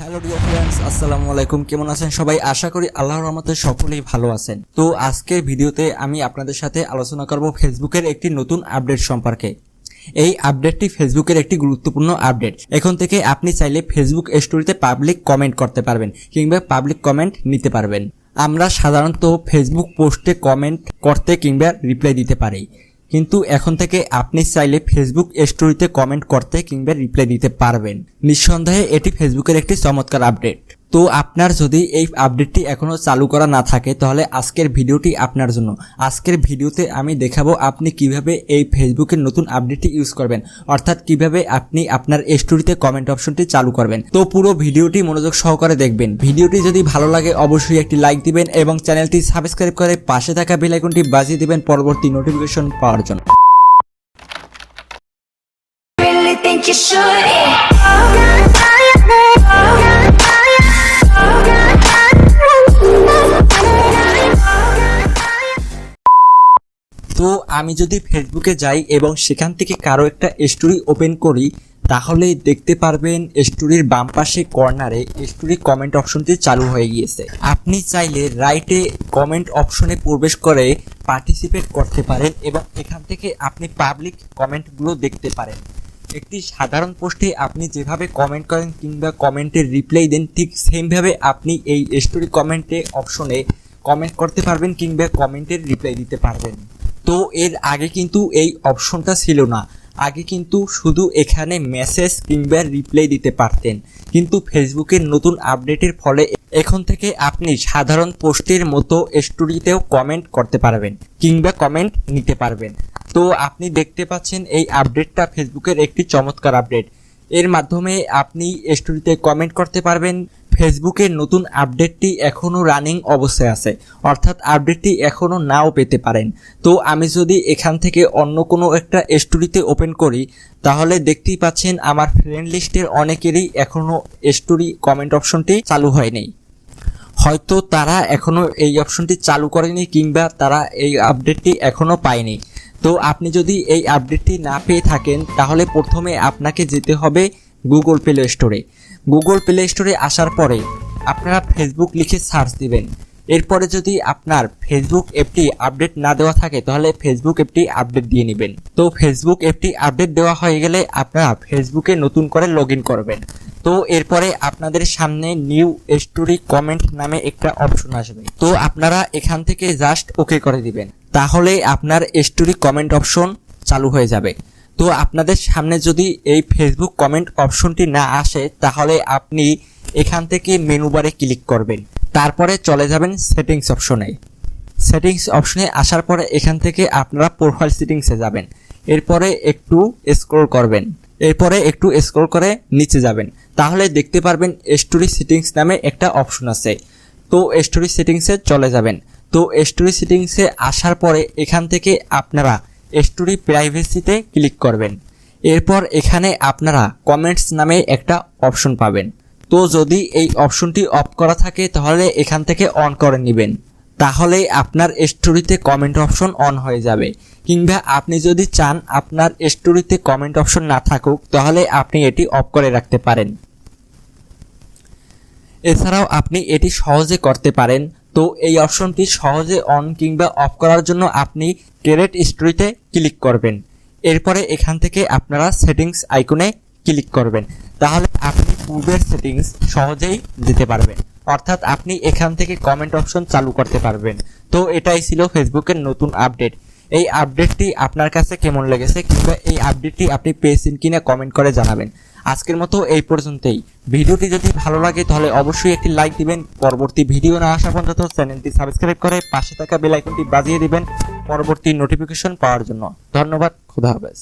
Hello dear friends, আসসালামু আলাইকুম। কেমন আছেন সবাই? আশা করি আল্লাহর রহমতে সকলেই ভালো আছেন। তো আজকের ভিডিওতে আমি আপনাদের সাথে আলোচনা করব ফেসবুকের একটি নতুন আপডেট সম্পর্কে। এই আপডেটটি ফেসবুকের একটি গুরুত্বপূর্ণ আপডেট। এখন থেকে আপনি চাইলে ফেসবুক স্টোরিতে পাবলিক কমেন্ট করতে পারবেন কিংবা পাবলিক কমেন্ট নিতে পারবেন। আমরা সাধারণত ফেসবুক পোস্টে কমেন্ট করতে কিংবা রিপ্লাই দিতে পারি, কিন্তু এখন থেকে আপনি চাইলে ফেসবুক স্টোরিতে কমেন্ট করতে কিংবা রিপ্লাই দিতে পারবেন। নিঃসন্দেহে এটি ফেসবুকের একটি চমৎকার আপডেট। তো আপনার যদি এই আপডেটটি এখনো চালু করা না থাকে তাহলে আজকের ভিডিওটি আপনার জন্য। আজকের ভিডিওতে আমি দেখাবো আপনি কিভাবে এই ফেসবুকের নতুন আপডেটটি ইউজ করবেন, অর্থাৎ কিভাবে আপনি আপনার স্টোরিতে কমেন্ট অপশনটি চালু করবেন। তো পুরো ভিডিওটি মনোযোগ সহকারে দেখবেন। ভিডিওটি যদি ভালো লাগে অবশ্যই একটি লাইক দিবেন এবং চ্যানেলটি সাবস্ক্রাইব করে পাশে থাকা বেল আইকনটি বাজিয়ে দিবেন পরবর্তী নোটিফিকেশন পাওয়ার জন্য। তো আমি যদি ফেসবুকে যাই এবং সেখান থেকে কারো একটা স্টোরি ওপেন করি, তাহলে দেখতে পারবেন স্টোরির বাম পাশে কর্নারে স্টোরি কমেন্ট অপশনটি চালু হয়ে গিয়েছে। আপনি চাইলে রাইটে কমেন্ট অপশনে প্রবেশ করে পার্টিসিপেট করতে পারেন এবং এখান থেকে আপনি পাবলিক কমেন্টগুলো দেখতে পারেন। একটি সাধারণ পোস্টে আপনি যেভাবে কমেন্ট করেন কিংবা কমেন্টের রিপ্লাই দেন, ঠিক সেমভাবে আপনি এই স্টোরি কমেন্টে অপশনে কমেন্ট করতে পারবেন কিংবা কমেন্টের রিপ্লাই দিতে পারবেন। তো এর আগে কিন্তু এই অপশনটা ছিল না। আগে কিন্তু শুধু এখানে মেসেজ কিংবা রিপ্লাই দিতে পারতেন, কিন্তু ফেসবুকের নতুন আপডেটের ফলে এখন থেকে আপনি সাধারণ পোস্টের মতো স্টোরিতেও কমেন্ট করতে পারবেন কিংবা কমেন্ট নিতে পারবেন। তো আপনি দেখতে পাচ্ছেন এই আপডেটটা ফেসবুকের একটি চমৎকার আপডেট। এর মাধ্যমে আপনি স্টোরিতে কমেন্ট করতে পারবেন। ফেসবুকের নতুন আপডেটটি এখনও রানিং অবস্থায় আছে, অর্থাৎ আপডেটটি এখনও নাও পেতে পারেন। তো আমি যদি এখান থেকে অন্য কোনো একটা স্টোরিতে ওপেন করি, তাহলে দেখতেই পাচ্ছেন আমার ফ্রেন্ড লিস্টের অনেকেরই এখনও স্টোরি কমেন্ট অপশনটি চালু হয়নি। হয়তো তারা এখনও এই অপশনটি চালু করেনি কিংবা তারা এই আপডেটটি এখনও পায়নি। তো আপনি যদি এই আপডেটটি না পেয়ে থাকেন, তাহলে প্রথমে আপনাকে যেতে হবে গুগল প্লে স্টোরে। গুগল প্লে স্টোরে আসার পরে আপনারা ফেসবুক লিখে সার্চ দিবেন। এরপরে যদি আপনার ফেসবুক অ্যাপটি আপডেট না দেওয়া থাকে, তাহলে ফেসবুক অ্যাপটি আপডেট দিয়ে নেবেন। তো ফেসবুক অ্যাপটি আপডেট দেওয়া হয়ে গেলে আপনারা ফেসবুকে নতুন করে লগ ইন করবেন। তো এরপরে আপনাদের সামনে নিউ স্টোরি কমেন্ট নামে একটা অপশন আসবে। তো আপনারা এখান থেকে জাস্ট ওকে করে দিবেন, তাহলে আপনার স্টোরি কমেন্ট অপশন চালু হয়ে যাবে। তো আপনাদের সামনে যদি এই ফেসবুক কমেন্ট অপশনটি না আসে, তাহলে আপনি এখান থেকে মেনু বারে ক্লিক করবেন, তারপরে চলে যাবেন সেটিংস অপশনে। সেটিংস অপশনে আসার পরে এখান থেকে আপনারা প্রোফাইল সেটিংসে যাবেন। এরপরে একটু স্ক্রল করবেন, এরপরে একটু স্ক্রল করে নিচে যাবেন, তাহলে দেখতে পারবেন স্টোরি সেটিংস নামে একটা অপশন আছে। তো স্টোরি সেটিংসে চলে যাবেন। তো স্টোরি সেটিংসে আসার পরে এখান থেকে আপনারা স্টোরি প্রাইভেসিতে ক্লিক করবেন। এরপর এখানে আপনারা কমেন্টস নামে একটা অপশন পাবেন। তো যদি এই অপশনটি অফ করা থাকে, তাহলে এখান থেকে অন করে নেবেন, তাহলে আপনার স্টোরিতে কমেন্ট অপশন অন হয়ে যাবে। কিংবা আপনি যদি চান আপনার স্টোরিতে কমেন্ট অপশন না থাকুক, তাহলে আপনি এটি অফ করে রাখতে পারেন। এছাড়াও আপনি এটি সহজে করতে পারেন। তো এই অপশনটি সহজে অন কিংবা অফ করার জন্য আপনি ক্রিয়েট স্টোরিতে ক্লিক করবেন। এরপরে এখান থেকে আপনারা সেটিংস আইকনে ক্লিক করবেন, তাহলে আপনি পূর্বের সেটিংস সহজেই দিতে পারবেন, অর্থাৎ আপনি এখান থেকে কমেন্ট অপশন চালু করতে পারবেন। তো এটাই ছিল ফেসবুকের নতুন আপডেট। এই আপডেটটি আপনার কাছে কেমন লেগেছে কিংবা এই আপডেটটি আপনি পেয়েছেন কিনা কমেন্ট করে জানাবেন। আজকের মতো এই পর্যন্তই। ভিডিওটি যদি ভালো লাগে তাহলে অবশ্যই একটি লাইক দিবেন। পরবর্তী ভিডিও না আসা পর্যন্ত চ্যানেলটি সাবস্ক্রাইব করে পাশে থাকা বেল আইকনটি বাজিয়ে দিবেন পরবর্তী নোটিফিকেশন পাওয়ার জন্য। ধন্যবাদ। খোদা হাফেজ।